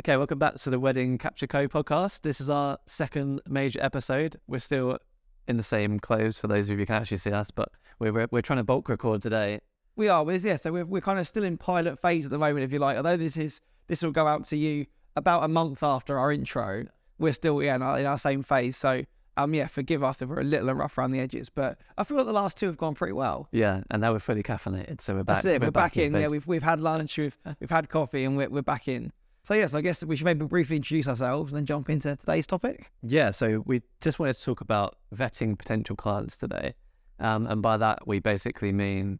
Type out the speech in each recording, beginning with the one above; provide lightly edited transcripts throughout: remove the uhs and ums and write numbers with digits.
Okay, welcome back to the Wedding Capture Co podcast. This is our second major episode. We're still in the same clothes for those of you who can actually see us, but we're trying to bulk record today. We are, so we're kind of still in pilot phase at the moment, if you like. Although this will go out to you about a month after our intro, we're still in our same phase. So forgive us if we're a little rough around the edges, but I feel like the last two have gone pretty well. Yeah, and now we're fully caffeinated, so we're back. That's it. We're back in. Yeah, we've had lunch, we've had coffee, and we're back in. So yes, I guess we should maybe briefly introduce ourselves and then jump into today's topic. Yeah, so we just wanted to talk about vetting potential clients today. And by that, we basically mean,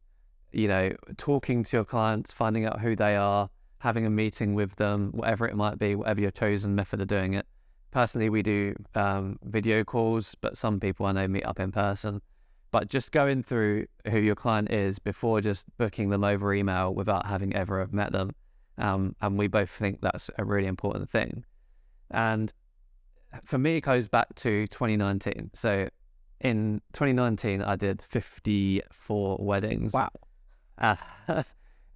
talking to your clients, finding out who they are, having a meeting with them, whatever it might be, whatever your chosen method of doing it. Personally, we do video calls, but some people I know meet up in person. But just going through who your client is before just booking them over email without having ever met them. And we both think that's a really important thing. And for me, it goes back to 2019. So in 2019, I did 54 weddings. Wow.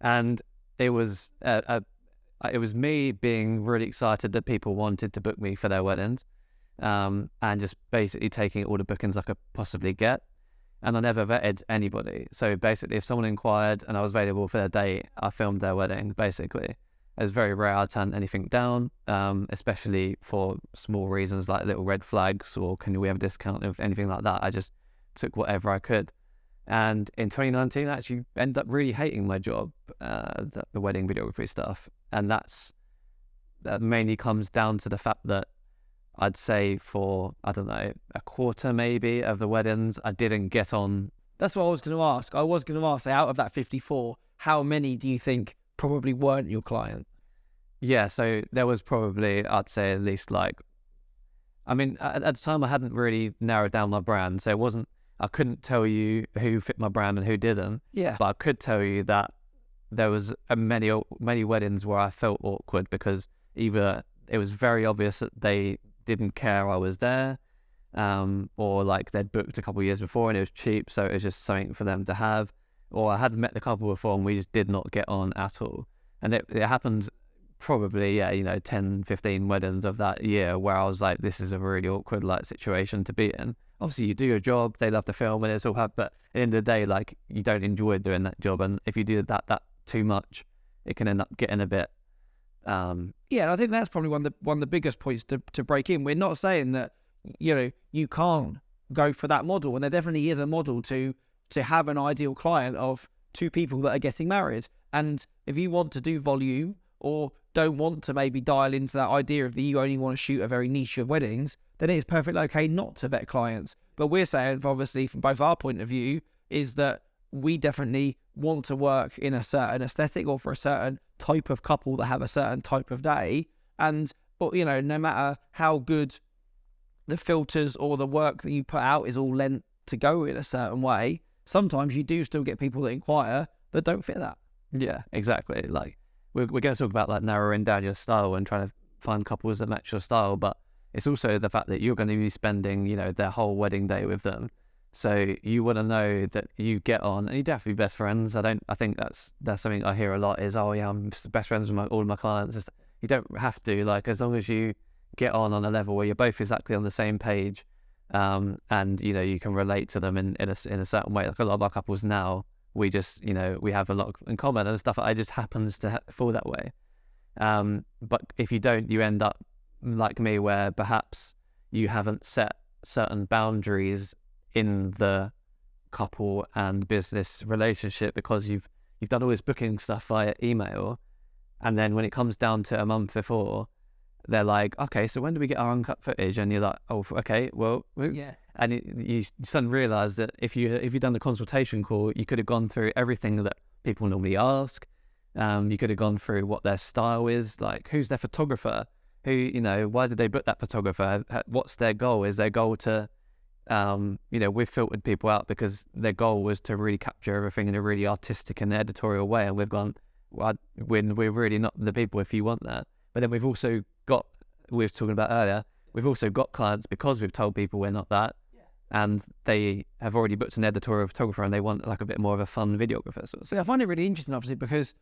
And it was me being really excited that people wanted to book me for their weddings, and just basically taking all the bookings I could possibly get. And I never vetted anybody. So basically, if someone inquired and I was available for their date, I filmed their wedding, basically. It was very rare I turned anything down, especially for small reasons like little red flags or can we have a discount of anything like that. I just took whatever I could. And in 2019, I actually ended up really hating my job, the wedding videography stuff. And that mainly comes down to the fact that I'd say for, I don't know, a quarter maybe of the weddings, I didn't get on. That's what I was going to ask. Out of that 54, how many do you think probably weren't your client? Yeah, so there was probably, I'd say at least at the time I hadn't really narrowed down my brand. So I couldn't tell you who fit my brand and who didn't. Yeah. But I could tell you that there was many weddings where I felt awkward because either it was very obvious that they didn't care I was there, or like they'd booked a couple of years before and it was cheap, so it was just something for them to have, or I hadn't met the couple before and we just did not get on at all. And it happened probably 10 15 weddings of that year where I was like, this is a really awkward situation to be in. Obviously you do your job, they love the film and it's all but at the end of the day, you don't enjoy doing that job, and if you do that too much, it can end up getting a bit and I think that's probably one of the biggest points to break in. We're not saying that you can't go for that model, and there definitely is a model to have an ideal client of two people that are getting married. And if you want to do volume or don't want to maybe dial into that idea of that you only want to shoot a very niche of weddings, then it's perfectly okay not to vet clients. But we're saying, obviously from both our point of view, is that we definitely want to work in a certain aesthetic or for a certain type of couple that have a certain type of day. And no matter how good the filters or the work that you put out is all lent to go in a certain way, sometimes you do still get people that inquire that don't fit that. Yeah, exactly. We're going to talk about narrowing down your style and trying to find couples that match your style, but it's also the fact that you're going to be spending their whole wedding day with them. So you want to know that you get on, and you don't have to be best friends. I think that's something I hear a lot is, oh yeah, I'm best friends with all of my clients. You don't have to, as long as you get on a level where you're both exactly on the same page, and you can relate to them in a certain way. A lot of our couples now, we just we have a lot in common and stuff. It just happens to fall that way. But if you don't, you end up like me, where perhaps you haven't set certain boundaries in the couple and business relationship because you've done all this booking stuff via email, and then when it comes down to a month before, they're like, okay, so when do we get our uncut footage? And you're like, oh, okay, well, yeah. And you suddenly realise that if you've done the consultation call, you could have gone through everything that people normally ask. You could have gone through what their style is, who's their photographer, why did they book that photographer, what's their goal? Is their goal to we've filtered people out because their goal was to really capture everything in a really artistic and editorial way, and we've gone, well, we're really not the people if you want that. But then we've also got, we were talking about earlier, we've also got clients because we've told people we're not that, and they have already booked an editorial photographer and they want a bit more of a fun videographer. So I find it really interesting, obviously, because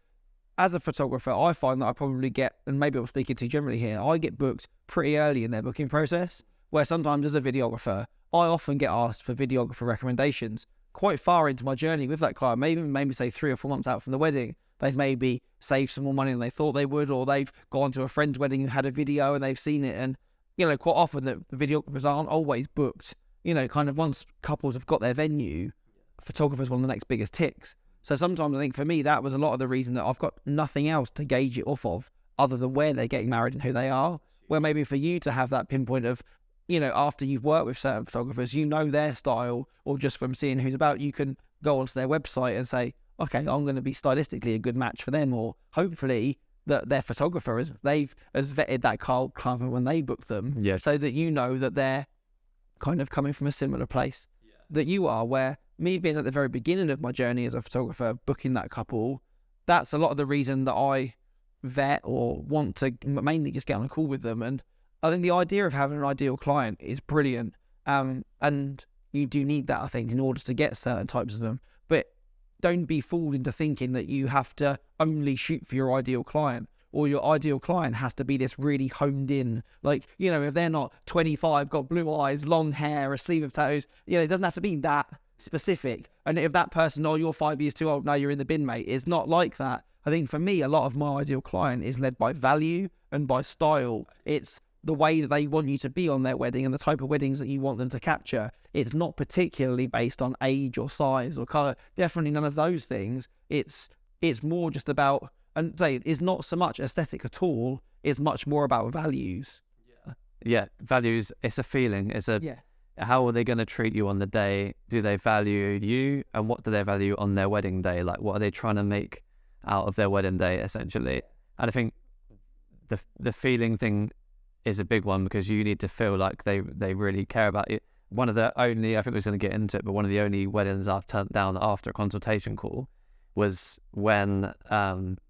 as a photographer, I find that I probably get, and maybe I'm speaking too generally here, I get booked pretty early in their booking process, where sometimes as a videographer, I often get asked for videographer recommendations quite far into my journey with that client, maybe say 3 or 4 months out from the wedding. They've maybe saved some more money than they thought they would, or they've gone to a friend's wedding who had a video and they've seen it. And, quite often the videographers aren't always booked. Kind of once couples have got their venue, photographer's one of the next biggest ticks. So sometimes I think for me, that was a lot of the reason that I've got nothing else to gauge it off of other than where they're getting married and who they are. Where maybe for you to have that pinpoint of, after you've worked with certain photographers, their style, or just from seeing who's about, you can go onto their website and say, okay, I'm going to be stylistically a good match for them, or hopefully that their photographer has vetted that client when they book them, so that that they're kind of coming from a similar place that you are. Where me being at the very beginning of my journey as a photographer, booking that couple, that's a lot of the reason that I vet or want to mainly just get on a call with them. And I think the idea of having an ideal client is brilliant. And you do need that, I think, in order to get certain types of them. But don't be fooled into thinking that you have to only shoot for your ideal client, or your ideal client has to be this really honed in, like, if they're not 25, got blue eyes, long hair, a sleeve of tattoos, it doesn't have to be that specific. And if that person, you're 5 years too old, now you're in the bin, mate, it's not like that. I think for me, a lot of my ideal client is led by value and by style. It's the way that they want you to be on their wedding and the type of weddings that you want them to capture. It's not particularly based on age or size or colour. Definitely none of those things. It's more just about, and say it's not so much aesthetic at all. It's much more about values. Yeah, values. It's a feeling. How are they going to treat you on the day? Do they value you, and what do they value on their wedding day? Like, what are they trying to make out of their wedding day, essentially? And I think the feeling thing is a big one, because you need to feel like they really care about you. One of the only, I think we're going to get into it, but one of the only weddings I've turned down after a consultation call was when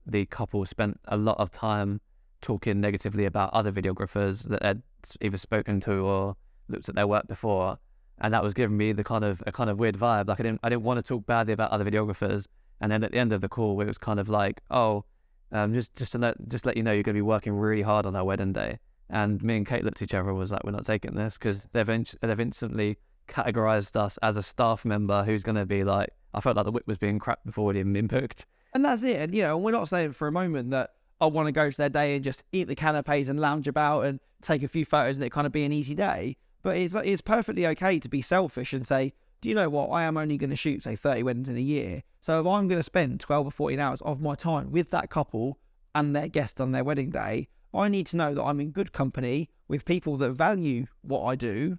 the couple spent a lot of time talking negatively about other videographers that had either spoken to or looked at their work before, and that was giving me a kind of weird vibe. Like, I didn't want to talk badly about other videographers, and then at the end of the call, it was kind of like, just to let you know, you're going to be working really hard on our wedding day. And me and Kate looked at each other and was like, we're not taking this, because they've instantly categorized us as a staff member who's going to be like, I felt like the whip was being cracked before we'd even been booked. And that's it. And we're not saying for a moment that I want to go to their day and just eat the canapes and lounge about and take a few photos and it kind of be an easy day. But it's perfectly okay to be selfish and say, do you know what? I am only going to shoot, say, 30 weddings in a year. So if I'm going to spend 12 or 14 hours of my time with that couple and their guests on their wedding day, I need to know that I'm in good company with people that value what I do,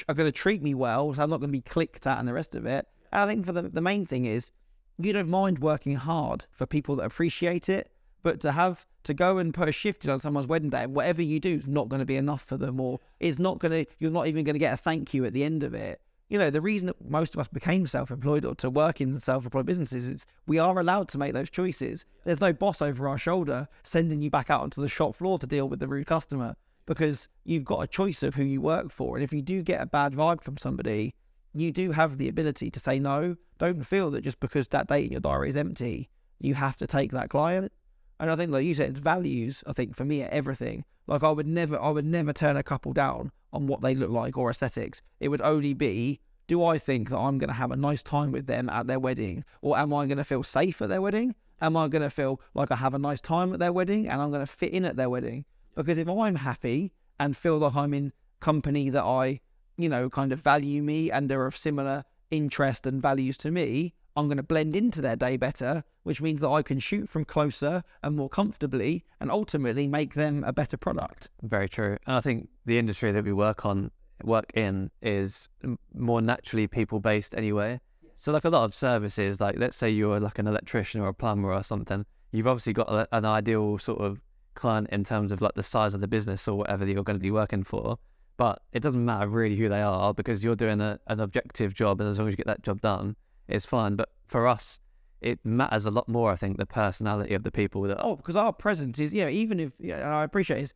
are going to treat me well, so I'm not going to be clicked at and the rest of it. And I think for the main thing is, you don't mind working hard for people that appreciate it, but to go and put a shift in on someone's wedding day, and whatever you do is not going to be enough for them, or you're not even going to get a thank you at the end of it. The reason that most of us became self-employed or to work in self-employed businesses is we are allowed to make those choices. There's no boss over our shoulder sending you back out onto the shop floor to deal with the rude customer, because you've got a choice of who you work for. And if you do get a bad vibe from somebody, you do have the ability to say no. Don't feel that just because that date in your diary is empty, you have to take that client. And I think, like you said, values, I think for me, are everything. Like, I would never turn a couple down on what they look like or aesthetics. It would only be, do I think that I'm going to have a nice time with them at their wedding? Or am I going to feel safe at their wedding? Am I going to feel like I have a nice time at their wedding and I'm going to fit in at their wedding? Because if I'm happy and feel like I'm in company that I, kind of value me and are of similar interest and values to me, I'm going to blend into their day better, which means that I can shoot from closer and more comfortably and ultimately make them a better product. Very true. And I think the industry that we work in is more naturally people-based anyway. So like a lot of services, like let's say you're like an electrician or a plumber or something, you've obviously got an ideal sort of client in terms of like the size of the business or whatever that you're going to be working for. But it doesn't matter really who they are, because you're doing an objective job, and as long as you get that job done, it's fine. But for us, it matters a lot more, I think, the personality of the people that... because our presence is, even if, and I appreciate is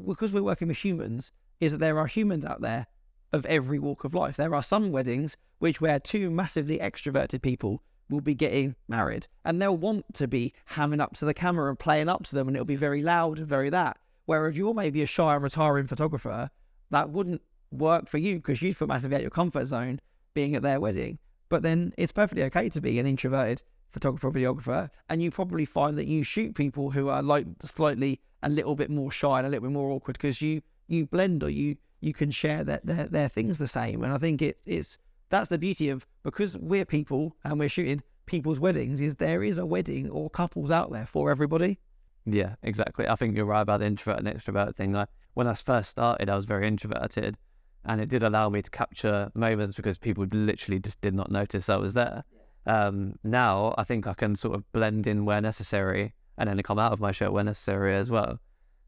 because we're working with humans, is that there are humans out there of every walk of life. There are some weddings where two massively extroverted people will be getting married, and they'll want to be hamming up to the camera and playing up to them, and it'll be very loud and very that. Where if you're maybe a shy and retiring photographer, that wouldn't work for you because you'd feel massively out your comfort zone being at their wedding. But then it's perfectly okay to be an introverted photographer or videographer, and you probably find that you shoot people who are like slightly a little bit more shy and a little bit more awkward because you blend, or you can share their things the same. And I think it's that's the beauty of, because we're people and we're shooting people's weddings, is there is a wedding or couples out there for everybody. Yeah, exactly. I think you're right about the introvert and extrovert thing. Like when I first started, I was very introverted, and it did allow me to capture moments because people literally just did not notice I was there. Now I think I can sort of blend in where necessary and then come out of my shell where necessary as well.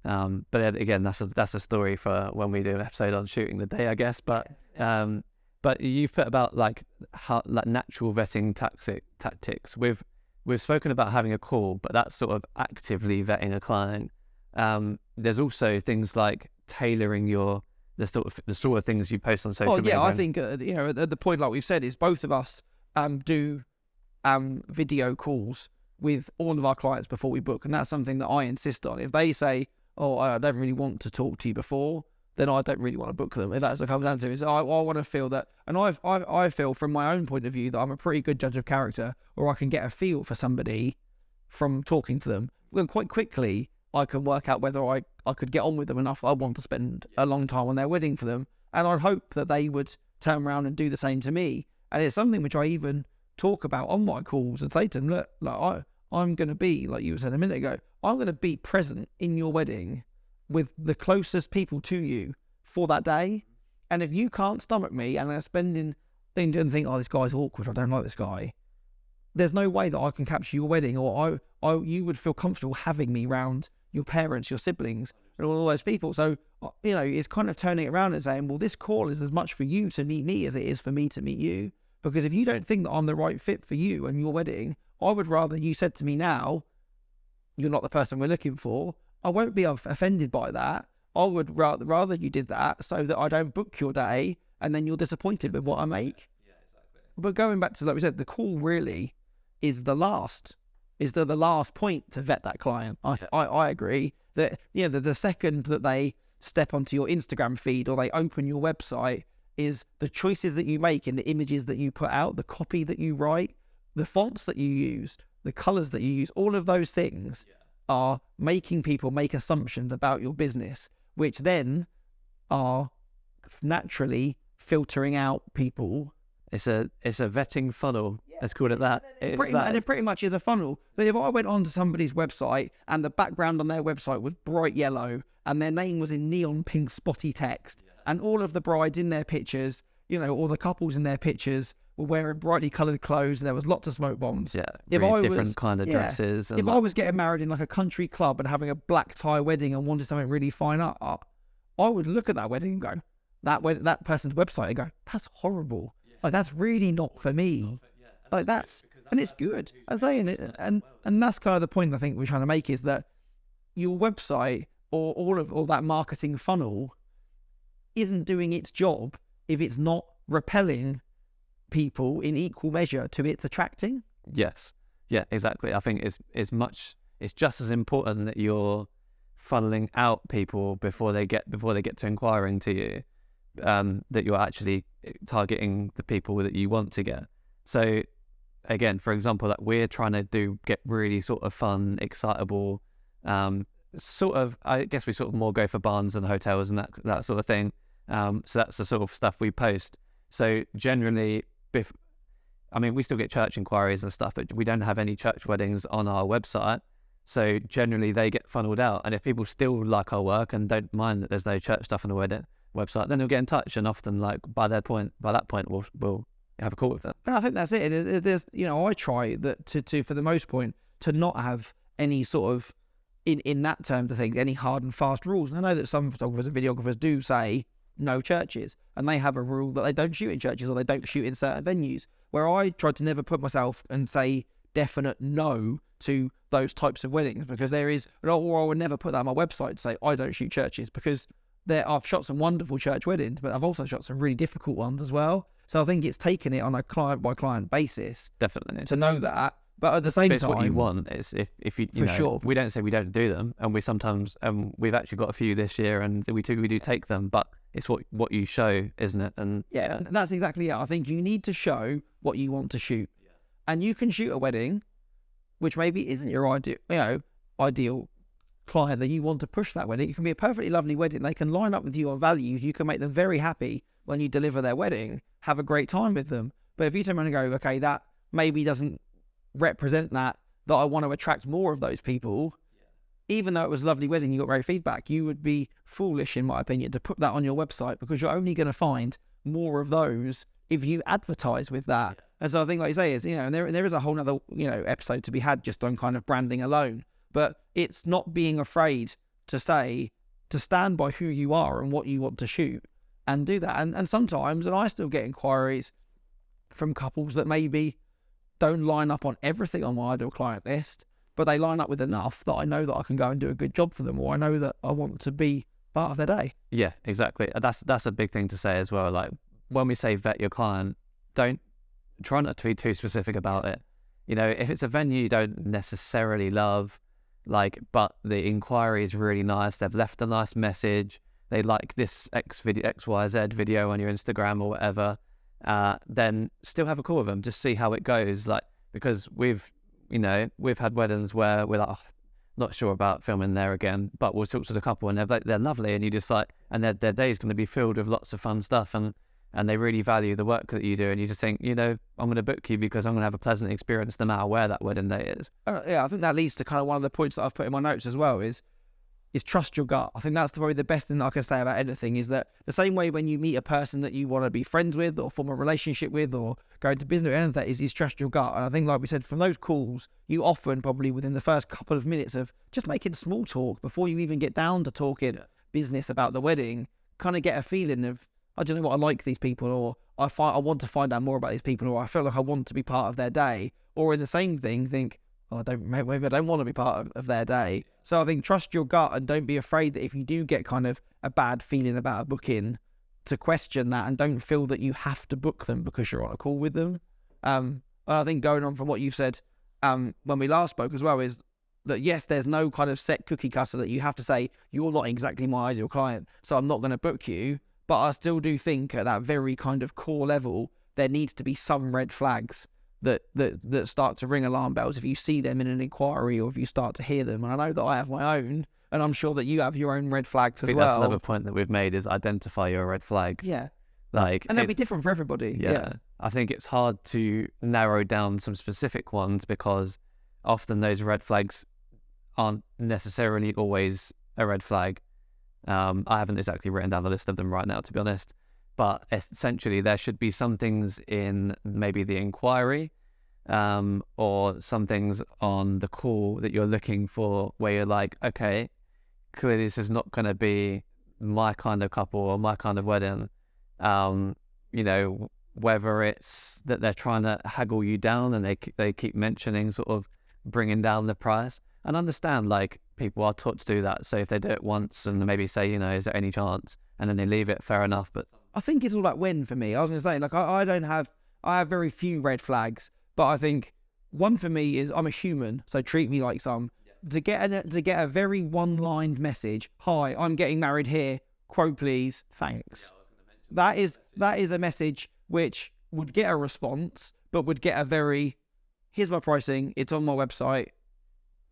But then again, that's a story for when we do an episode on shooting the day, I guess. But you've put about like natural vetting tactics. We've spoken about having a call, but that's sort of actively vetting a client. There's also things like tailoring the sort of things you post on social media. I think at the point, like we've said, is both of us do video calls with all of our clients before we book, and that's something that I insist on. If they say, "Oh, I don't really want to talk to you before," then I don't really want to book them. If that's what it comes down to, is I want to feel that, and I feel from my own point of view that I'm a pretty good judge of character, or I can get a feel for somebody from talking to them. Well, quite quickly, I can work out whether I could get on with them enough. I want to spend a long time on their wedding for them, and I'd hope that they would turn around and do the same to me. And it's something which I even talk about on my calls and say to them, look, like I'm going to be, like you said a minute ago, I'm going to be present in your wedding with the closest people to you for that day. And if you can't stomach me and I'm spending things and think, oh, this guy's awkward, I don't like this guy, there's no way that I can capture your wedding, or you would feel comfortable having me around your parents, your siblings, and all those people. So, it's kind of turning it around and saying, well, this call is as much for you to meet me as it is for me to meet you. Because if you don't think that I'm the right fit for you and your wedding, I would rather you said to me now, you're not the person we're looking for. I won't be offended by that. I would rather you did that so that I don't book your day and then you're disappointed with what I make. Yeah, exactly. But going back to, like we said, the call really is the last point to vet that client. I agree that the second that they step onto your Instagram feed or they open your website, is the choices that you make in the images that you put out, the copy that you write, the fonts that you use, the colors that you use, all of those things are making people make assumptions about your business, which then are naturally filtering out people. It's a vetting funnel. Let's call it that. And it pretty much is a funnel. But if I went onto somebody's website and the background on their website was bright yellow and their name was in neon pink spotty text, and all of the brides in their pictures, or the couples in their pictures were wearing brightly coloured clothes and there was lots of smoke bombs. Yeah, really different kind of dresses. If I was getting married in like a country club and having a black tie wedding and wanted something really fine up, I would look at that wedding and go, that person's website, and go, that's horrible. Like, that's really not for me. Like, and it's good. I'm saying it, and that's kind of the point I think we're trying to make, is that your website or all that marketing funnel isn't doing its job if it's not repelling people in equal measure to its attracting. Yes. Yeah, exactly. I think it's just as important that you're funneling out people before they get to inquiring to you, that you're actually targeting the people that you want to get. So again, for example, that we're trying to get really sort of fun, excitable, I guess we sort of more go for barns and hotels and that sort of thing. So that's the sort of stuff we post. So generally, we still get church inquiries and stuff, but we don't have any church weddings on our website. So generally they get funneled out. And if people still like our work and don't mind that there's no church stuff on the wedding website, then they'll get in touch. And often, like by that point, we'll have a call with them. And I think that's it. There's, I try that to for the most point to not have any sort of in that term of things, any hard and fast rules. And I know that some photographers and videographers do say no churches, and they have a rule that they don't shoot in churches or they don't shoot in certain venues, where I try to never put myself and say definite no to those types of weddings, because there is, or I would never put that on my website to say I don't shoot churches, because I've shot some wonderful church weddings, but I've also shot some really difficult ones as well. So I think it's taken it on a client by client basis Definitely. to know that. But at the same But it's time, what you want. It's if you for know, sure. we don't say we don't do them, and we sometimes we've actually got a few this year, and we do take them. But it's what you show, isn't it? And Yeah, and that's exactly it. I think you need to show what you want to shoot, and you can shoot a wedding, which maybe isn't your ideal client that you want to push that wedding. It can be a perfectly lovely wedding. They can line up with you on values. You can make them very happy when you deliver their wedding. Have a great time with them. But if you turn around and go, okay, that maybe doesn't represent that I want to attract more of those people, even though it was a lovely wedding, you got great feedback, you would be foolish, in my opinion, to put that on your website, because you're only going to find more of those if you advertise with that. And so I think, like you say, is, and there is a whole other, episode to be had just on kind of branding alone. But it's not being afraid to stand by who you are and what you want to shoot and do that. And sometimes, and I still get inquiries from couples that maybe don't line up on everything on my ideal client list, but they line up with enough that I know that I can go and do a good job for them, or I know that I want to be part of their day. Yeah, exactly. That's a big thing to say as well. Like, when we say vet your client, don't try not to be too specific about it. If it's a venue you don't necessarily love, but the inquiry is really nice, they've left a nice message, they like this XYZ video on your Instagram or whatever, then still have a call with them, just see how it goes. Because we've had weddings where we're like, oh, not sure about filming there again, but we'll talk to the couple and they're lovely, and you just and their day's going to be filled with lots of fun stuff, and they really value the work that you do, and you just think, I'm going to book you because I'm going to have a pleasant experience no matter where that wedding day is. Yeah, I think that leads to kind of one of the points that I've put in my notes as well, is trust your gut. I think that's probably the best thing I can say about anything, is that the same way when you meet a person that you want to be friends with or form a relationship with or go into business or anything, that is trust your gut. And I think, like we said, from those calls, you often probably within the first couple of minutes of just making small talk before you even get down to talking business about the wedding, kind of get a feeling of, I don't know what, I like these people, or I want to find out more about these people, or I feel like I want to be part of their day, or in the same thing, think, maybe I don't want to be part of their day. So I think trust your gut, and don't be afraid that if you do get kind of a bad feeling about a booking, to question that, and don't feel that you have to book them because you're on a call with them. And I think going on from what you've said when we last spoke as well, is that yes, there's no kind of set cookie cutter that you have to say, you're not exactly my ideal client, so I'm not going to book you. But I still do think at that very kind of core level, there needs to be some red flags that start to ring alarm bells if you see them in an inquiry, or if you start to hear them. And I know that I have my own, and I'm sure that you have your own red flags as well. That's another point that we've made, is identify your red flag. Yeah. And they'll be different for everybody. Yeah. I think it's hard to narrow down some specific ones, because often those red flags aren't necessarily always a red flag. I haven't exactly written down the list of them right now, to be honest, but essentially there should be some things in maybe the inquiry, or some things on the call that you're looking for, where you're like, okay, clearly this is not going to be my kind of couple or my kind of wedding. Whether it's that they're trying to haggle you down and they keep mentioning sort of bringing down the price, and understand, people are taught to do that. So if they do it once and maybe say, is there any chance, and then they leave it, fair enough. But I think it's all about when for me. I was going to say, I have very few red flags, but I think one for me is, I'm a human, so treat me like some. To get a very one-lined message, hi, I'm getting married here, quote please, thanks. That is a message which would get a response, but would get a very, here's my pricing, it's on my website,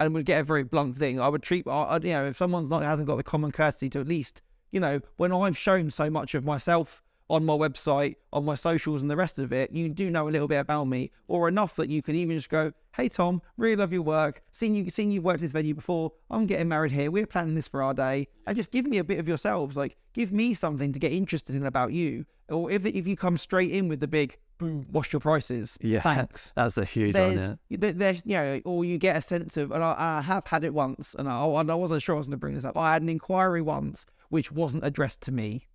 and would get a very blunt thing. I would treat, if someone hasn't got the common courtesy to at least, when I've shown so much of myself on my website, on my socials and the rest of it, you do know a little bit about me, or enough that you can even just go, hey Tom, really love your work, seen you've worked at this venue before, I'm getting married here, we're planning this for our day, and just give me a bit of yourselves, give me something to get interested in about you. Or if you come straight in with the big, boom, what's your prices? Yeah, thanks. That's a huge one. There's, or you get a sense of, and I have had it once, and I wasn't sure I was going to bring this up. I had an inquiry once which wasn't addressed to me.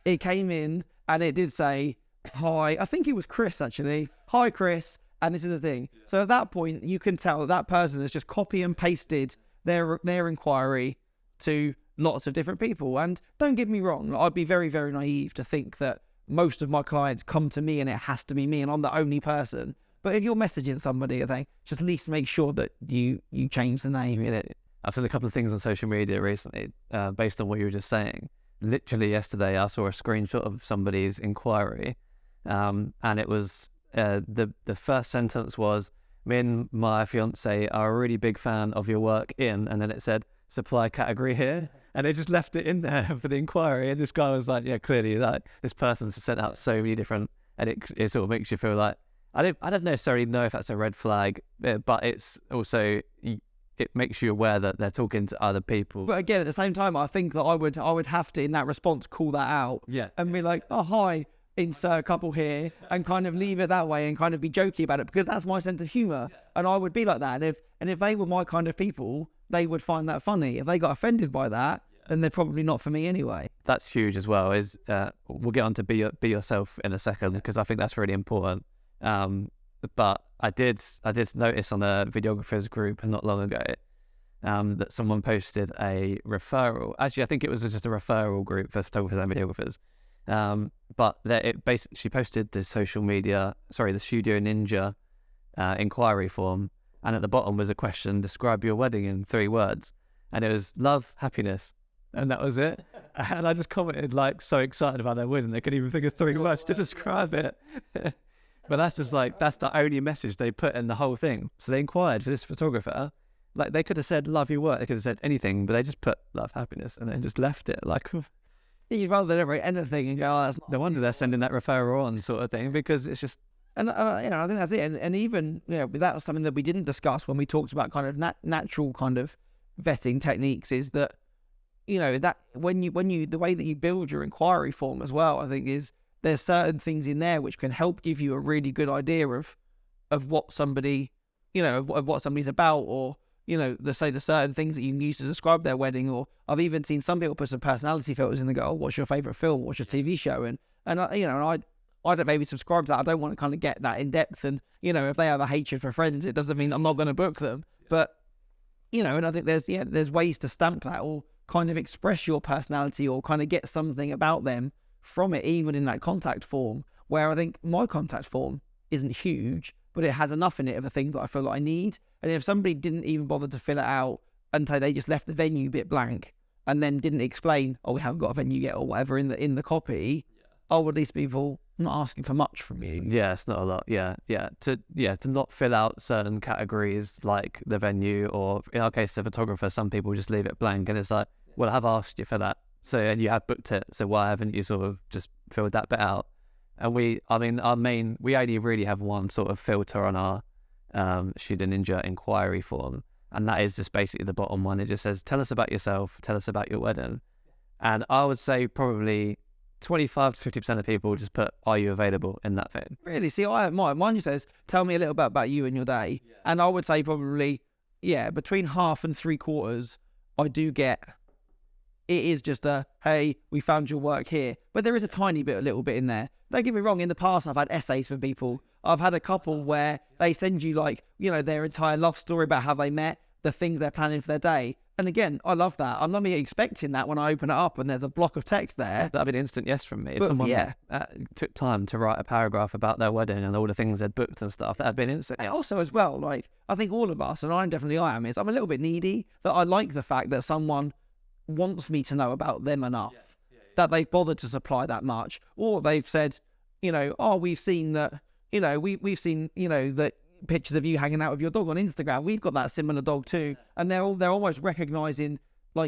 It came in and it did say, hi, I think it was Chris actually. Hi Chris, and this is the thing. Yeah. So at that point, you can tell that person has just copy and pasted their inquiry to lots of different people. And don't get me wrong, I'd be very, very naive to think that most of my clients come to me and it has to be me and I'm the only person. But if you're messaging somebody, I think just at least make sure that you change the name in it. I've seen a couple of things on social media recently, based on what you were just saying. Literally yesterday, I saw a screenshot of somebody's inquiry, and it was the first sentence was, "Me and my fiance are a really big fan of your work in," and then it said supply category here, and they just left it in there for the inquiry. And this guy was like, "Yeah, clearly, like this person's sent out so many different," and it sort of makes you feel like I don't necessarily know if that's a red flag, but it's also it makes you aware that they're talking to other people. But again, at the same time, I think that I would have to, in that response, call that out. Yeah. And be like, "Oh, hi, insert a couple here," and kind of leave it that way and kind of be jokey about it, because that's my sense of humor. And I would be like that. And if they were my kind of people, they would find that funny. If they got offended by that, then they're probably not for me anyway. That's huge as well. Is we'll get on to be yourself in a second, because I think that's really important. But I did notice on a videographers group not long ago that someone posted a referral. Actually, I think it was just a referral group for photographers and videographers. But she posted the the Studio Ninja inquiry form, and at the bottom was a question: describe your wedding in 3 words, and it was love, happiness, and that was it. And I just commented like, so excited about their wedding, they couldn't even think of 3 words to describe it. But that's just like, that's the only message they put in the whole thing. So they inquired for this photographer. Like, they could have said love your work, they could have said anything, but they just put love, happiness, and then just left it like. You'd rather than write anything and go, "Oh, that's No wonder they're sending that referral on, sort of thing, because it's just. And I think that's it. And even that was something that we didn't discuss when we talked about kind of natural kind of vetting techniques. Is that that when you the way that you build your inquiry form as well, I think is there's certain things in there which can help give you a really good idea of what somebody of what somebody's about, or the certain things that you can use to describe their wedding. Or I've even seen some people put some personality filters in and go, "Oh, what's your favorite film? What's your TV show?" And I don't maybe subscribe to that. I don't want to kind of get that in depth. And, if they have a hatred for Friends, it doesn't mean I'm not going to book them. But, and I think there's ways to stamp that or kind of express your personality or kind of get something about them from it, even in that contact form, where I think my contact form isn't huge, but it has enough in it of the things that I feel like I need. And if somebody didn't even bother to fill it out until they just left the venue bit blank and then didn't explain, "Oh, we haven't got a venue yet," or whatever in the copy, I would at least be not asking for much from you. Yeah, it's not a lot. Yeah. To not fill out certain categories like the venue, or in our case, the photographer. Some people just leave it blank, and it's like, well, I've asked you for that, and you have booked it, so why haven't you sort of just filled that bit out? And we only really have one sort of filter on our Studio Ninja inquiry form, and that is just basically the bottom one. It just says, "Tell us about yourself, tell us about your wedding," and I would say probably 25 to 50% of people just put, "Are you available?" in that thing. Really? See, I have mine just says, "Tell me a little bit about you and your day." Yeah. And I would say probably, between half and 3/4, I do get, it is just a, "Hey, we found your work here." But there is a little bit in there. Don't get me wrong, in the past I've had essays for people. I've had a couple where they send you their entire love story about how they met, the things they're planning for their day. And again, I love that. I'm not really expecting that when I open it up and there's a block of text there. That'd be an instant yes from me. If someone took time to write a paragraph about their wedding and all the things they'd booked and stuff, that'd be an instant. And also as well, I think all of us, and I am, is I'm a little bit needy, that I like the fact that someone wants me to know about them enough, that they've bothered to supply that much. Or they've said, "Oh, we've seen that, we've seen, that pictures of you hanging out with your dog on Instagram. We've got that similar dog too." And they're almost recognizing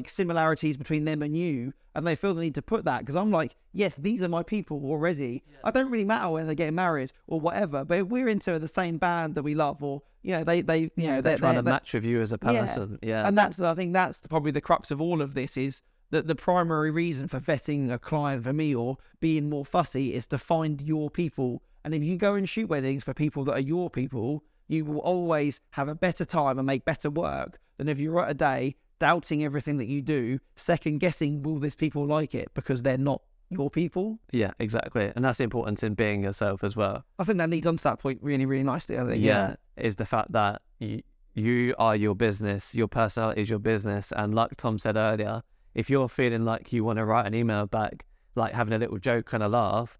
similarities between them and you, and they feel the need to put that, because I'm like, yes, these are my people already. I don't really matter when they're getting married or whatever, but if we're into the same band that we love, or they're trying to match with you as a person. And I think that's probably the crux of all of this, is that the primary reason for vetting a client for me, or being more fussy, is to find your people. And if you go and shoot weddings for people that are your people, you will always have a better time and make better work than if you're at a day doubting everything that you do, second guessing, will these people like it, because they're not your people. Yeah, exactly. And that's the importance in being yourself as well. I think that leads on to that point really, really nicely, I think. Yeah, is the fact that you are your business, your personality is your business. And like Tom said earlier, if you're feeling like you want to write an email back, like having a little joke and a laugh,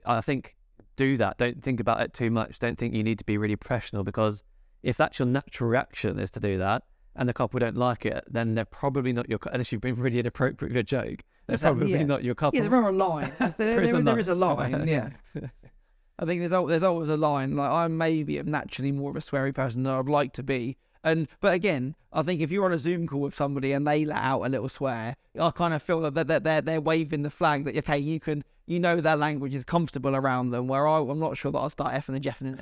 I think do that. Don't think about it too much. Don't think you need to be really professional, because if that's your natural reaction is to do that, and the couple don't like it, then they're probably not your, unless you've been really inappropriate with your joke, they're probably not your couple. Yeah, there are a line. There is a line, yeah. I think there's always a line. Like, I maybe am naturally more of a sweary person than I'd like to be. But again, I think if you're on a Zoom call with somebody and they let out a little swear, I kind of feel that they're waving the flag that, okay, their language is comfortable around them. Where I'm not sure that I'll start effing and jeffing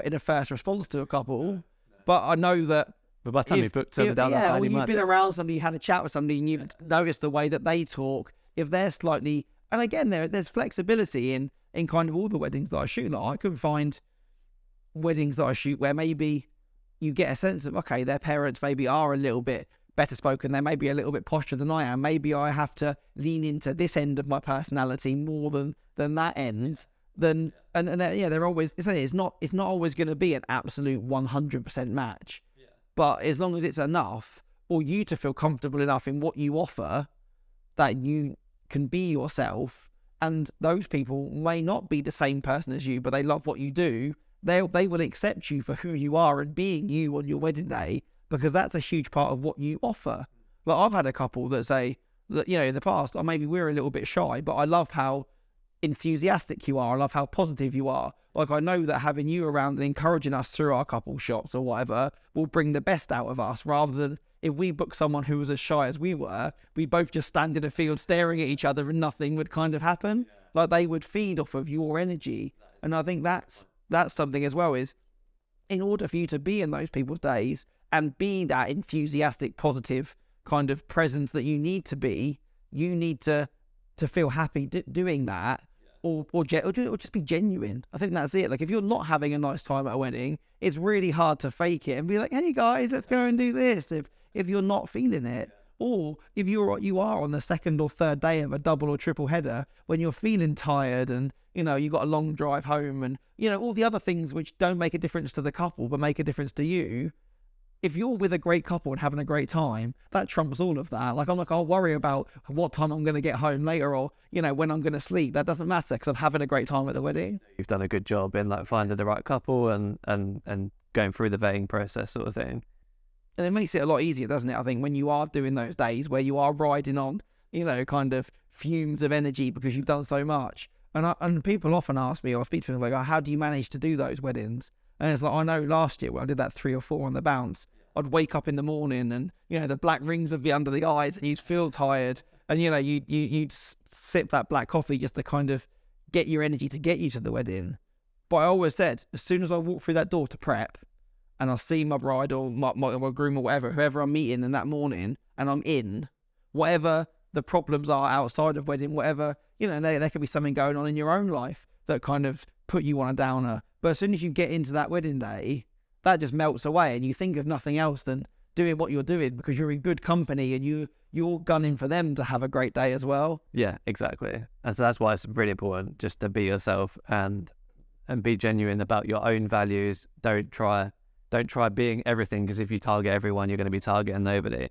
in a first response to a couple. But I know that. But by the time you put them down, or you've been around somebody, you had a chat with somebody, and you've noticed the way that they talk. If they're slightly, and again, there's flexibility in kind of all the weddings that I shoot. Like, I can find weddings that I shoot where maybe you get a sense of, okay, their parents maybe are a little bit better spoken, they may be a little bit posher than I am. Maybe I have to lean into this end of my personality more than that end. And they're always, it's not always going to be an absolute 100% match. But as long as it's enough, or you to feel comfortable enough in what you offer, that you can be yourself, and those people may not be the same person as you, but they love what you do, they will accept you for who you are and being you on your wedding day, because that's a huge part of what you offer. Like, I've had a couple that say that, in the past, or maybe we're a little bit shy, but I love how enthusiastic you are. I love how positive you are. Like, I know that having you around and encouraging us through our couple shots or whatever will bring the best out of us, rather than if we book someone who was as shy as we were, we both just stand in a field staring at each other and nothing would kind of happen. Like, they would feed off of your energy. And I think that's something as well, is in order for you to be in those people's days and be that enthusiastic, positive kind of presence that you need to be, you need to feel happy doing that. Or just be genuine. I think that's it. Like, if you're not having a nice time at a wedding, it's really hard to fake it and be like, hey guys, let's go and do this, if you're not feeling it. Or if you are on the second or third day of a double or triple header, when you're feeling tired and you've got a long drive home and all the other things which don't make a difference to the couple but make a difference to you. If you're with a great couple and having a great time, that trumps all of that. Like, I'll worry about what time I'm going to get home later, or, when I'm going to sleep. That doesn't matter, because I'm having a great time at the wedding. You've done a good job in, like, finding the right couple and going through the vetting process sort of thing. And it makes it a lot easier, doesn't it? I think when you are doing those days where you are riding on, kind of fumes of energy because you've done so much. And people often ask me, or speak to me like, oh, how do you manage to do those weddings? And it's like, I know last year when I did that 3 or 4 on the bounce, I'd wake up in the morning and, the black rings would be under the eyes and you'd feel tired. And, you'd sip that black coffee just to kind of get your energy to get you to the wedding. But I always said, as soon as I walk through that door to prep and I see my bride or my groom or whatever, whoever I'm meeting in that morning, and I'm in, whatever the problems are outside of wedding, whatever, there could be something going on in your own life that kind of put you on a downer. But as soon as you get into that wedding day, that just melts away and you think of nothing else than doing what you're doing, because you're in good company and you're gunning for them to have a great day as well. Yeah, exactly. And so that's why it's really important just to be yourself and be genuine about your own values. Don't try being everything, because if you target everyone, you're going to be targeting nobody.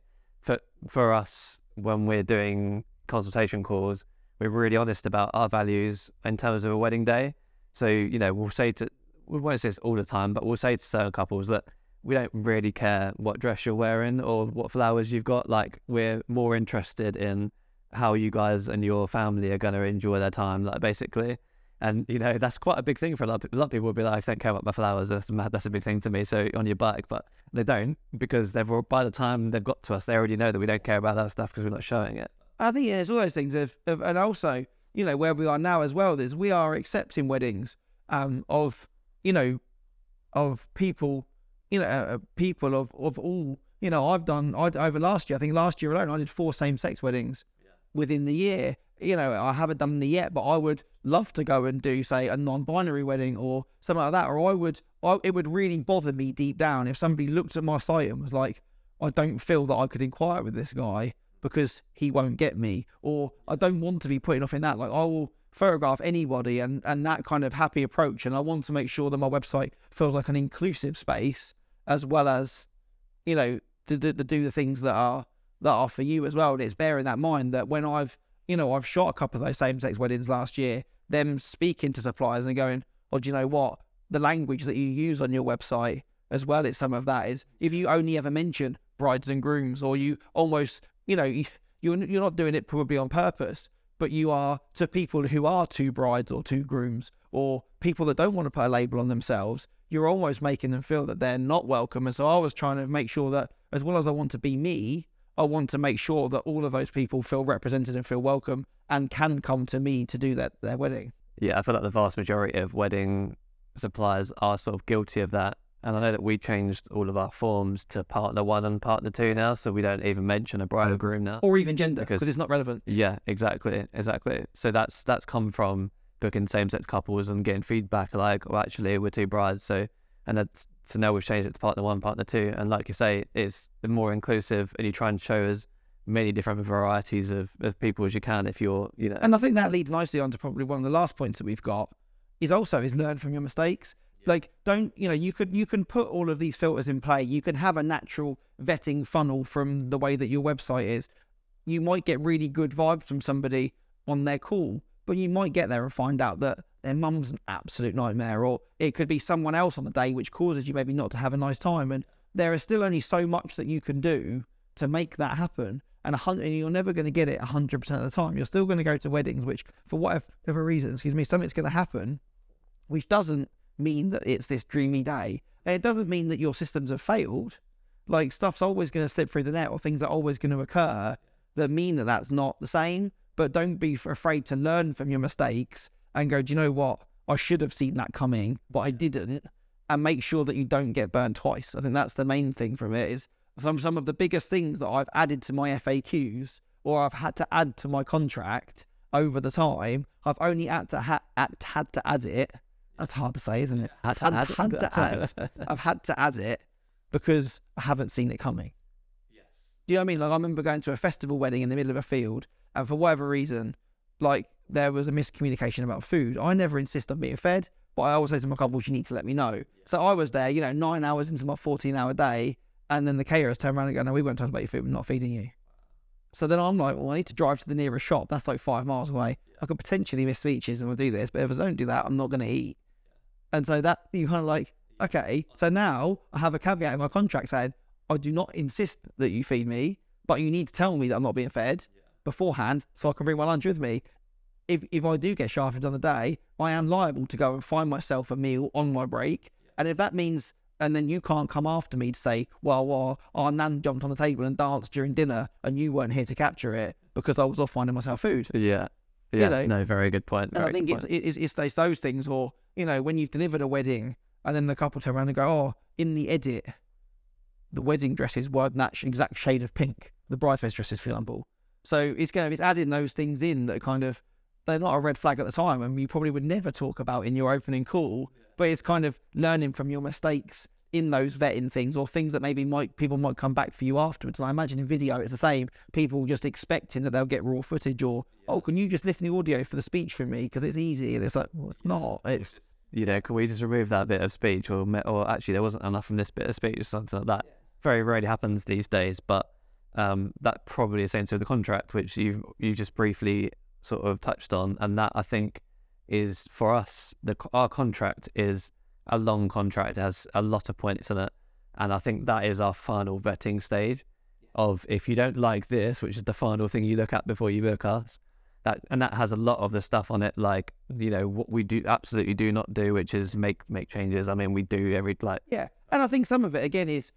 For us, when we're doing consultation calls, we're really honest about our values in terms of a wedding day. So, we won't say this all the time, but we'll say to certain couples that we don't really care what dress you're wearing or what flowers you've got. Like, we're more interested in how you guys and your family are going to enjoy their time, like, basically. And, that's quite a big thing for a lot of people. A lot of people will be like, I don't care about my flowers. That's a big thing to me. So on your bike, but they don't, because by the time they've got to us, they already know that we don't care about that stuff because we're not showing it. I think it's all those things and also, where we are now as well, is we are accepting weddings of people, people of all, over last year, I think last year alone, I did 4 same-sex weddings within the year. I haven't done any yet, but I would love to go and do, say, a non-binary wedding or something like that. Or it would really bother me deep down if somebody looked at my site and was like, I don't feel that I could inquire with this guy because he won't get me, or I don't want to be putting off in that. Like, I will photograph anybody and that kind of happy approach. And I want to make sure that my website feels like an inclusive space, as well as, to do the things that are for you as well. And it's bearing that mind that when I've shot a couple of those same-sex weddings last year, them speaking to suppliers and going, oh, do you know what? The language that you use on your website as well as some of that is, if you only ever mention brides and grooms, or you almost, you're not doing it probably on purpose, but you are, to people who are two brides or two grooms, or people that don't want to put a label on themselves, you're almost making them feel that they're not welcome. And so I was trying to make sure that, as well as I want to be me, I want to make sure that all of those people feel represented and feel welcome and can come to me to do their wedding. Yeah, I feel like the vast majority of wedding suppliers are sort of guilty of that. And I know that we changed all of our forms to partner 1 and partner 2 now, so we don't even mention a bride or groom now. Or even gender, because it's not relevant. Yeah, exactly. So that's come from booking same-sex couples and getting feedback like, well, actually, we're 2 brides, so now we've changed it to partner 1, partner 2. And like you say, it's more inclusive, and you try and show as many different varieties of people as you can if you're, And I think that leads nicely on to probably one of the last points that we've got, is learn from your mistakes. Like, you can put all of these filters in play. You can have a natural vetting funnel from the way that your website is. You might get really good vibes from somebody on their call, but you might get there and find out that their mum's an absolute nightmare, or it could be someone else on the day which causes you maybe not to have a nice time. And there is still only so much that you can do to make that happen. And you're never going to get it 100% of the time. You're still going to go to weddings, which for whatever reason, something's going to happen, which doesn't mean that it's this dreamy day. And it doesn't mean that your systems have failed. Like, stuff's always going to slip through the net, or things are always going to occur that mean that that's not the same. But don't be afraid to learn from your mistakes and go, do you know what? I should have seen that coming, but I didn't. And make sure that you don't get burned twice. I think that's the main thing from it, is some of the biggest things that I've added to my FAQs, or I've had to add to my contract over the time. I've only had to add it. That's hard to say, isn't it? I've had to add it because I haven't seen it coming. Yes. Do you know what I mean? Like, I remember going to a festival wedding in the middle of a field, and for whatever reason, like, there was a miscommunication about food. I never insist on being fed, but I always say to my couples, you need to let me know. So I was there, 9 hours into my 14-hour day, and then the caterers turn around and go, no, we weren't talking about your food, we're not feeding you. So then I'm like, well, I need to drive to the nearest shop. That's like 5 miles away. I could potentially miss speeches and we'll do this, but if I don't do that, I'm not going to eat. And so that, you kind of like, okay, so now I have a caveat in my contract saying, I do not insist that you feed me, but you need to tell me that I'm not being fed beforehand so I can bring my lunch with me. If I do get shafted on the day, I am liable to go and find myself a meal on my break. And if that means, and then you can't come after me to say, well, our nan jumped on the table and danced during dinner and you weren't here to capture it because I was off finding myself food. Yeah. No, very good point. And I think it's those things, or, when you've delivered a wedding and then the couple turn around and go, oh, in the edit, the wedding dresses weren't that exact shade of pink, the bridesmaid's dresses, for example. So it's adding those things in that kind of, they're not a red flag at the time, and you probably would never talk about in your opening call, but it's kind of learning from your mistakes in those vetting things, or things that maybe people might come back for you afterwards. And I imagine in video it's the same. People just expecting that they'll get raw footage, or, oh, can you just lift the audio for the speech for me because it's easy? And it's like, well, it's not. It's, can we just remove that bit of speech, or actually there wasn't enough from this bit of speech, or something like that. Very rarely happens these days, but that probably is same to the contract, which you just briefly sort of touched on. And that, I think, is, for us, our contract is a long contract. It has a lot of points in it, and I think that is our final vetting stage of, if you don't like this, which is the final thing you look at before you book us, that has a lot of the stuff on it, like, what we absolutely do not do, which is make changes. I mean, we do and I think some of it again is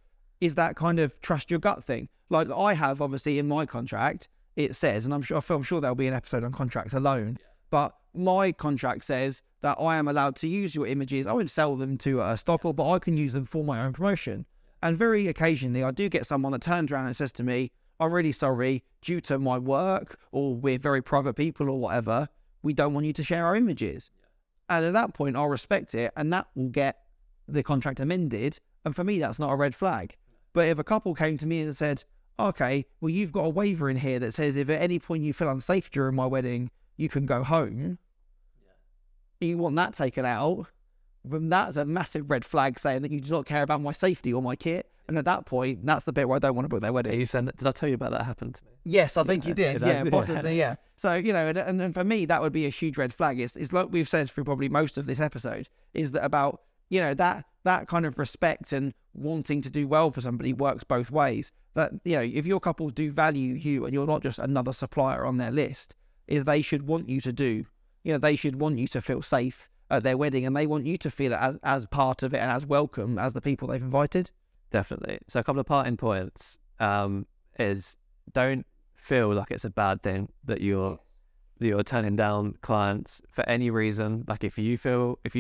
that kind of trust your gut thing. Like, I have, obviously, in my contract, it says, and I'm sure there'll be an episode on contracts alone, but my contract says that I am allowed to use your images. I won't sell them to a stocker, but I can use them for my own promotion. And very occasionally I do get someone that turns around and says to me, I'm really sorry, due to my work, or we're very private people or whatever, we don't want you to share our images. And at that point, I'll respect it, and that will get the contract amended. And for me, that's not a red flag. But if a couple came to me and said, okay, well, you've got a waiver in here that says if at any point you feel unsafe during my wedding, you can go home. You want that taken out, then that's a massive red flag saying that you do not care about my safety or my kit. And at that point, that's the bit where I don't want to book their wedding. You said, did I tell you about that happened to me? Yes, I think you did. Yeah, yeah. possibly, yeah. So, and for me, that would be a huge red flag. It's like we've said through probably most of this episode, is that about, that kind of respect and wanting to do well for somebody works both ways. That, if your couples do value you and you're not just another supplier on their list, is they should want you to do, they should want you to feel safe at their wedding, and they want you to feel it as part of it and as welcome as the people they've invited. Definitely. So a couple of parting points is don't feel like it's a bad thing that you're turning down clients for any reason. Like if you feel like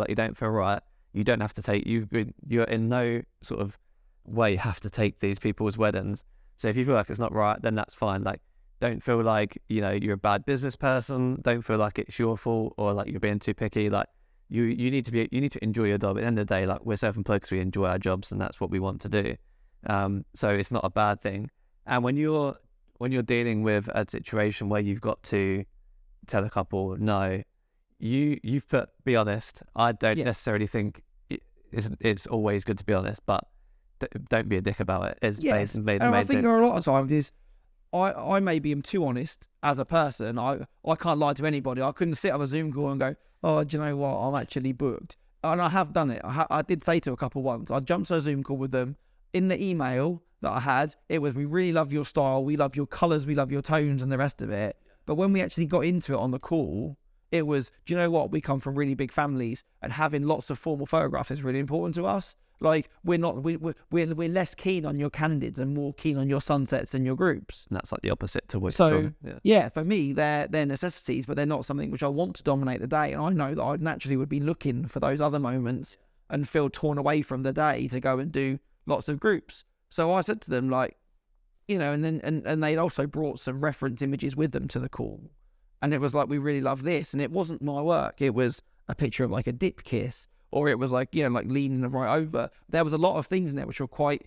you don't feel right, you don't have to take. You're in no sort of way have to take these people's weddings. So if you feel like it's not right, then that's fine. Like don't feel like you're a bad business person. Don't feel like it's your fault or like you're being too picky. Like you need to enjoy your job. At the end of the day, like we're self-employed because we enjoy our jobs and that's what we want to do. So it's not a bad thing. And when you're dealing with a situation where you've got to tell a couple no, you've put be honest. I don't necessarily think it's always good to be honest, but don't be a dick about it. It's and I think there are a lot of times is I maybe am too honest as a person. I can't lie to anybody. I couldn't sit on a Zoom call and go, oh, do you know what? I'm actually booked. And I have done it. I did say to a couple once, I jumped on a Zoom call with them. In the email that I had, it was, we really love your style, we love your colours, we love your tones and the rest of it. But when we actually got into it on the call, it was, do you know what? We come from really big families and having lots of formal photographs is really important to us. Like we're less keen on your candids and more keen on your sunsets and your groups. And that's like the opposite to what. So for me, they're necessities, but they're not something which I want to dominate the day. And I know that I naturally would be looking for those other moments and feel torn away from the day to go and do lots of groups. So I said to them like, and then and they'd also brought some reference images with them to the call, and it was like, we really love this, and it wasn't my work. It was a picture of like a dip kiss. Or it was like, like leaning right over. There was a lot of things in there which were quite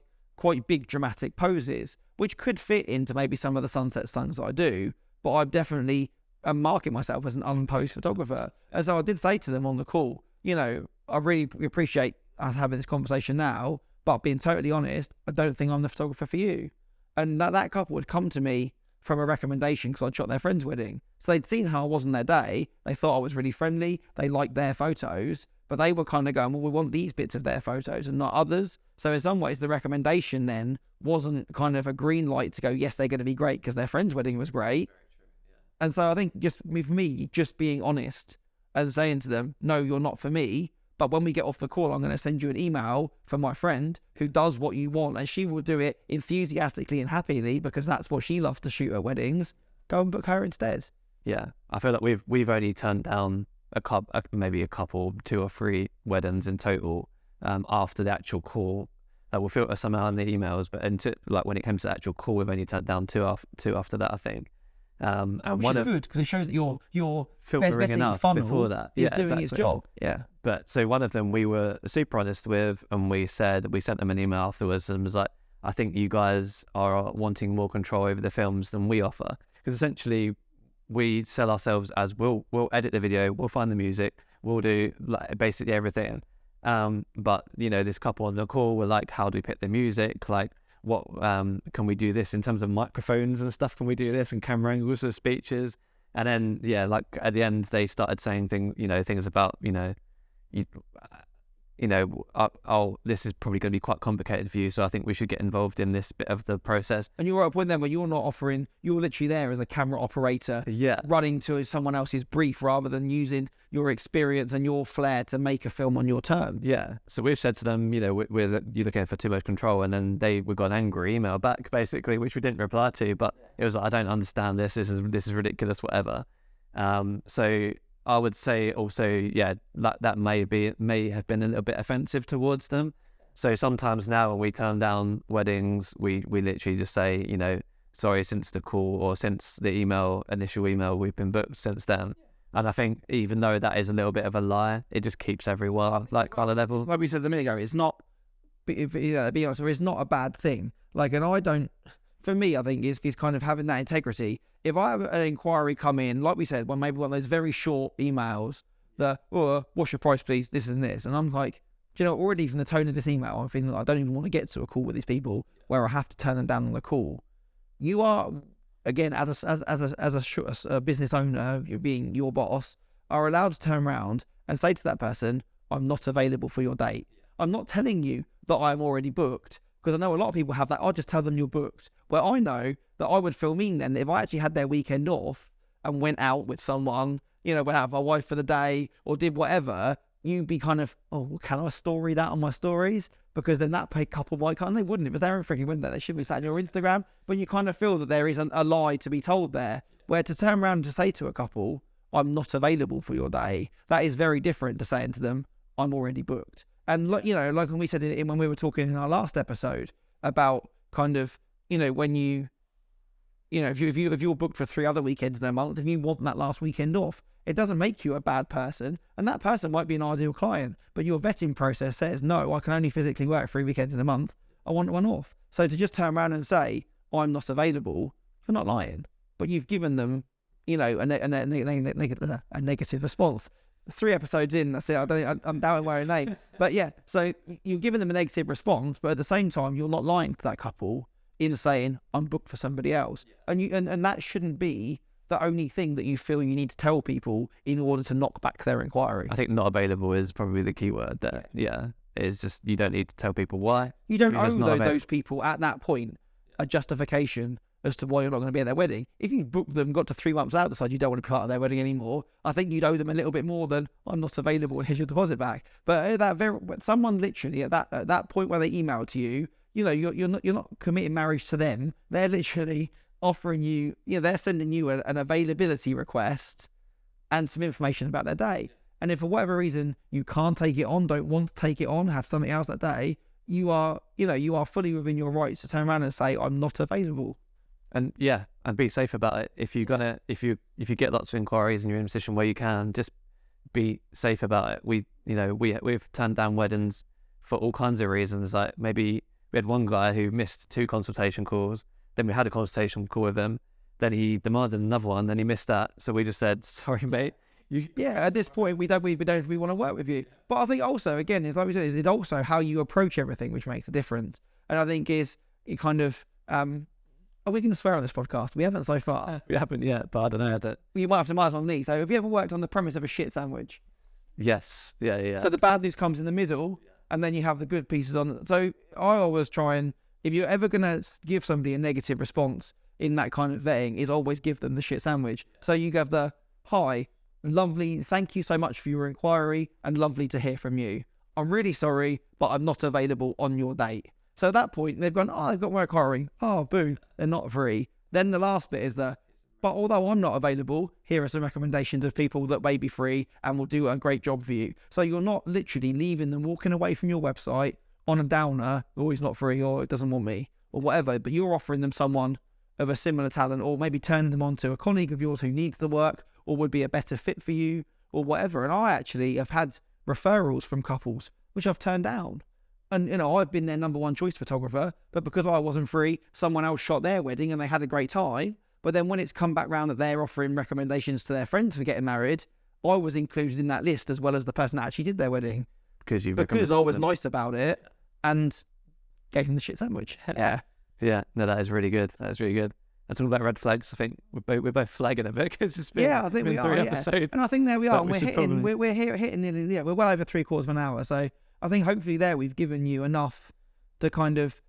big dramatic poses, which could fit into maybe some of the sunset songs that I do, but I definitely market myself as an unposed photographer. And so I did say to them on the call, I really appreciate us having this conversation now, but being totally honest, I don't think I'm the photographer for you. And that couple would come to me from a recommendation because I'd shot their friend's wedding. So they'd seen how I was on their day. They thought I was really friendly. They liked their photos. But they were kind of going, well, we want these bits of their photos and not others. So in some ways, the recommendation then wasn't kind of a green light to go, yes, they're going to be great because their friend's wedding was great. And so I think just with me, just being honest and saying to them, no, you're not for me. But when we get off the call, I'm going to send you an email from my friend who does what you want. And she will do it enthusiastically and happily because that's what she loves to shoot at weddings. Go and book her instead. Yeah, I feel like we've only turned down maybe a couple, 2 or 3 weddings in total after the actual call. That will filter somehow in the emails, but when it comes to the actual call, we've only turned down two after that, I think. Which is good because it shows that your filtering enough before that is doing its job. Yeah. But so one of them we were super honest with, and we sent them an email afterwards and was like, I think you guys are wanting more control over the films than we offer, because essentially we sell ourselves as we'll edit the video, we'll find the music, we'll do like basically everything. But this couple on the call were like, how do we pick the music? Like, what can we do this in terms of microphones and stuff? Can we do this and camera angles for speeches? And then like at the end they started saying things about this is probably going to be quite complicated for you, so I think we should get involved in this bit of the process. And you're at a point then where you're not offering, you're literally there as a camera operator, running to someone else's brief rather than using your experience and your flair to make a film on your terms. Yeah. So we've said to them, you're looking for too much control, and then we got an angry email back basically, which we didn't reply to, but it was like, I don't understand this. This is ridiculous, whatever. So I would say also, that may have been a little bit offensive towards them. So sometimes now when we turn down weddings, we literally just say, sorry, since the call or since the initial email, we've been booked since then. And I think even though that is a little bit of a lie, it just keeps everyone like on a level. Like we said a minute ago, it's not, being honest, it's not a bad thing. Like, and I don't, for me, I think is kind of having that integrity. If I have an inquiry come in, like we said, maybe one of those very short emails that, what's your price, please? This and this. And I'm like, do you know, already from the tone of this email, I'm feeling like I don't even want to get to a call with these people where I have to turn them down on the call. You are, again, as a business owner, you're being your boss, are allowed to turn around and say to that person, I'm not available for your date. I'm not telling you that I'm already booked, because I know a lot of people have that. I'll just tell them you're booked. Where I know that I would feel mean then if I actually had their weekend off and went out with someone, you know, went out with my wife for the day or did whatever, you'd be kind of, oh, well, can I story that on my stories? Because then that paid couple might come. They wouldn't. If it's their freaking wouldn't they should be sat on your Instagram. But you kind of feel that there is a lie to be told there. Where to turn around and to say to a couple, I'm not available for your day, that is very different to saying to them, I'm already booked. And like, you know, like when we said it when we were talking in our last episode about kind of, you know, when you know, if you're booked for 3 other weekends in a month, if you want that last weekend off, it doesn't make you a bad person, and that person might be an ideal client, but your vetting process says, no, I can only physically work 3 weekends in a month. I want one off. So to just turn around and say, I'm not available, you're not lying, but you've given them, you know, a negative response. 3 episodes in, that's it. I'm doubting where I name, but yeah. So you've given them a negative response, but at the same time, you're not lying to that couple in saying I'm booked for somebody else, and that shouldn't be the only thing that you feel you need to tell people in order to knock back their inquiry. I think not available is probably the key word there. Yeah. It's just, you don't need to tell people why. You don't owe those people at that point a justification as to why you're not going to be at their wedding. If you booked them, got to 3 months out, decide you don't want to be part of their wedding anymore, I think you'd owe them a little bit more than I'm not available and here's your deposit back. But someone literally at that point where they email to you, you know, you're not committing marriage to them. They're literally offering you, you know, they're sending you an availability request and some information about their day. And if for whatever reason you can't take it on, don't want to take it on, have something else that day, you are fully within your rights to turn around and say, I'm not available. And yeah, and be safe about it. If you get lots of inquiries and you're in a position where you can, just be safe about it. We've turned down weddings for all kinds of reasons. Like maybe we had one guy who missed 2 consultation calls. Then we had a consultation call with him. Then he demanded another one. Then he missed that. So we just said, sorry, mate. At this point, we don't want to work with you. But I think also, again, it's like we said, it's also how you approach everything which makes a difference. And I think it kind of, are we going to swear on this podcast? We haven't so far. We haven't yet, but I don't know. You might have to mark on me. So have you ever worked on the premise of a shit sandwich? Yes. Yeah. So the bad news comes in the middle, and then you have the good pieces on. So I always try and, if you're ever going to give somebody a negative response in that kind of vetting, is always give them the shit sandwich. So you give the, hi, lovely, thank you so much for your inquiry, and lovely to hear from you. I'm really sorry, but I'm not available on your date. So at that point, they've gone, oh, I've got my inquiry. Oh, boo, they're not free. Then the last bit is but although I'm not available, here are some recommendations of people that may be free and will do a great job for you. So you're not literally leaving them, walking away from your website on a downer, oh, he's not free, or it doesn't want me, or whatever, but you're offering them someone of a similar talent, or maybe turning them on to a colleague of yours who needs the work, or would be a better fit for you, or whatever. And I actually have had referrals from couples, which I've turned down. And, you know, I've been their number 1 choice photographer, but because I wasn't free, someone else shot their wedding and they had a great time. But then when it's come back round that they're offering recommendations to their friends for getting married, I was included in that list as well as the person that actually did their wedding. Because I was nice about it and gave them the shit sandwich. Yeah. Yeah. No, that is really good. That's really good. That's all about red flags. I think we're both flagging a bit because it's been, I think we 3 are, episodes. And I think there we are. And we're hitting nearly, we're well over 3/4 of an hour. So I think hopefully there we've given you enough to kind of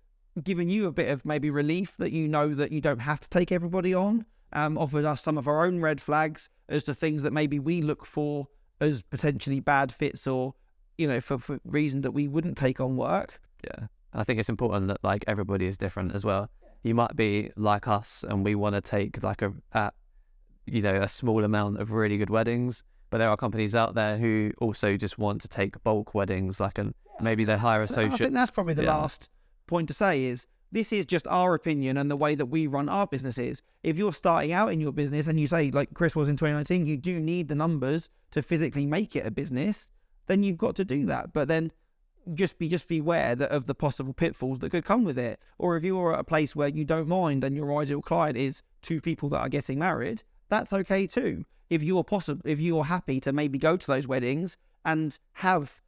given you a bit of maybe relief that you know that you don't have to take everybody on. Offered us some of our own red flags as to things that maybe we look for as potentially bad fits, or, you know, for reasons that we wouldn't take on work. Yeah. I think it's important that like everybody is different as well. You might be like us and we want to take like a small amount of really good weddings, but there are companies out there who also just want to take bulk weddings, maybe they hire associates. I think that's probably the last point to say is, this is just our opinion and the way that we run our businesses. If you're starting out in your business and you say, like Chris was in 2019, you do need the numbers to physically make it a business, then you've got to do that. But then just be aware of the possible pitfalls that could come with it. Or if you're at a place where you don't mind and your ideal client is 2 people that are getting married, that's okay too. If you're happy to maybe go to those weddings and have,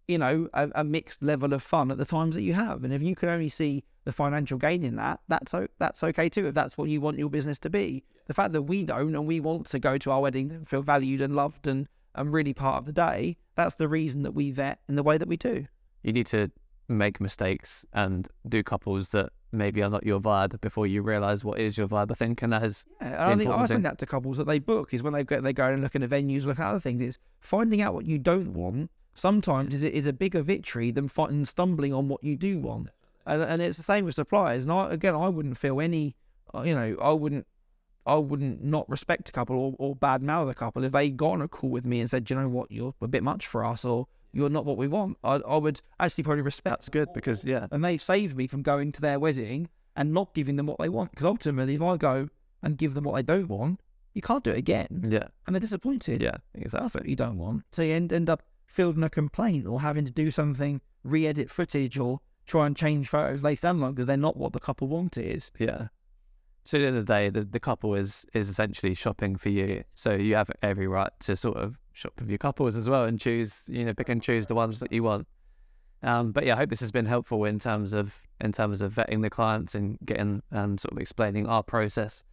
a mixed level of fun at the times that you have. And if you can only see the financial gain in that, that's okay too, if that's what you want your business to be. The fact that we don't, and we want to go to our weddings and feel valued and loved and really part of the day, that's the reason that we vet in the way that we do. You need to make mistakes and do couples that maybe are not your vibe before you realise what is your vibe, I think. And that is I think that to couples that they book is when they go and look at venues, look at other things. It's finding out what you don't want sometimes is a bigger victory than stumbling on what you do want. And it's the same with suppliers. And I wouldn't feel any, I wouldn't not respect a couple or bad mouth a couple if they got on a call with me and said, you know what, you're a bit much for us, or you're not what we want. I would actually probably respect. That's good, because and they've saved me from going to their wedding and not giving them what they want. Because ultimately, if I go and give them what they don't want, you can't do it again. Yeah, and they're disappointed. Yeah, exactly. That's what you don't want. So you end up fielding a complaint or having to do something, re-edit footage or try and change photos later down the line because they're not what the couple wanted. Yeah. So at the end of the day, the couple is essentially shopping for you. So you have every right to sort of shop with your couples as well and choose, pick and choose the ones that you want. But yeah, I hope this has been helpful in terms of vetting the clients and getting and sort of explaining our process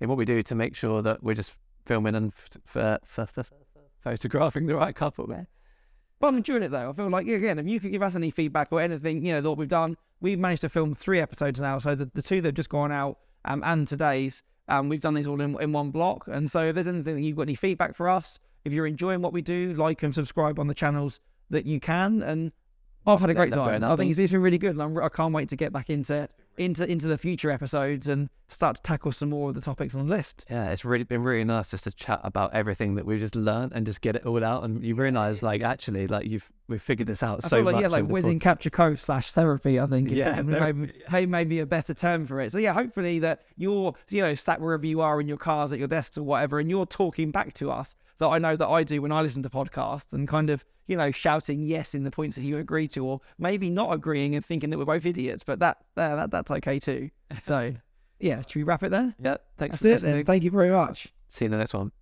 in what we do to make sure that we're just filming and photographing the right couple. But I'm enjoying it though. I feel like, again, if you could give us any feedback or anything, that what we've done, we've managed to film 3 episodes now. So the 2 that have just gone out and today's, we've done these all in one block. And so if there's anything that you've got any feedback for us, if you're enjoying what we do, like and subscribe on the channels that you can. And I've had a great time. I think it's been really good. And I can't wait to get back into the future episodes and start to tackle some more of the topics on the list. Yeah, it's been really nice just to chat about everything that we've just learned and just get it all out. And you realise, actually, we've figured this out so much. Wedding capture coach / therapy, I think. Maybe a better term for it. So yeah, hopefully that you're, sat wherever you are in your cars, at your desks or whatever, and you're talking back to us that I know that I do when I listen to podcasts and kind of, shouting yes in the points that you agree to, or maybe not agreeing and thinking that we're both idiots, but that's okay too. So yeah, should we wrap it there? Yeah, thanks. That's it then. Thank you very much. See you in the next one.